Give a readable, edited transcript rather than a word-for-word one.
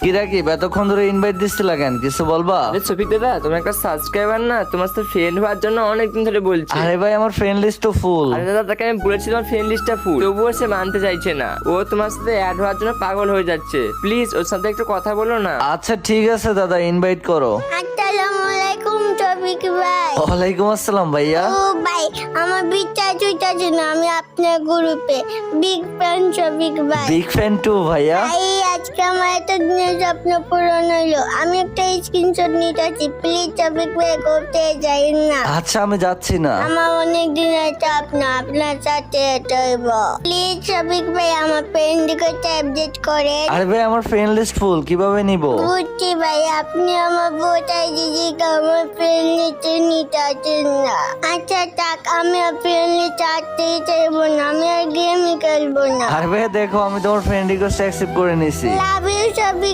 কি রাকিব, এতক্ষণ ধরে ইনভাইট দিচ্ছিলা কেন, কিছু বলবা? শফিক দাদা, তোমার একটা সাবস্ক্রাইবার না তোমার সাথে ফ্রেন্ড হওয়ার জন্য অনেকদিন ধরে বলছে। আরে ভাই, আমার ফ্রেন্ড লিস্ট তো ফুল। আরে দাদা, তাকে আমি বলেছি তোমার ফ্রেন্ড লিস্টটা ফুল, তবুও সে মানতে চাইছে না। ও তোমার সাথে অ্যাড হওয়ার জন্য পাগল হয়ে যাচ্ছে। প্লিজ ওর সাথে একটু কথা বলো না। আচ্ছা ঠিক আছে দাদা, ইনভাইট করো। আসসালামু আলাইকুম শফিক ভাই। ওয়ালাইকুম আসসালাম ভাইয়া। ও ভাই, আমার বিচার চুইটার জন্য আমি আপনার গ্রুপে বিগ ফ্যান শফিক ভাই। বিগ ফ্যান টু ভাইয়া। এই আজকে আমার এত দিনের স্বপ্ন পূরণ হইলো। আমি একটা স্ক্রিনশট নিতেছি, প্লিজ শফিক ভাই করতে যাই না। আচ্ছা আমি যাচ্ছি না। আমার অনেক দিনের স্বপ্ন আপনার সাথে এটা হইব। প্লিজ শফিক ভাই আমার ফ্রেন্ডকে আপডেট করে। আরে ভাই, আমার ফ্রেন্ড লিস্ট ফুল, কিভাবে নিব? বুঝছি ভাই, আপনি আমার বোটাই দিদিকে আমার ফ্রেন্ড লিস্টে নিতে আসেন না। আচ্ছা থাক, আমি আর ফ্রেন্ড লিস্ট আসতেই চাইবো না, আমি আর গেমই খেলবো না। আরে ভাই দেখো, আমি তোমার ফ্রেন্ড রিকোয়েস্ট অ্যাকসেপ্ট করে নিছি। Love you Shafiq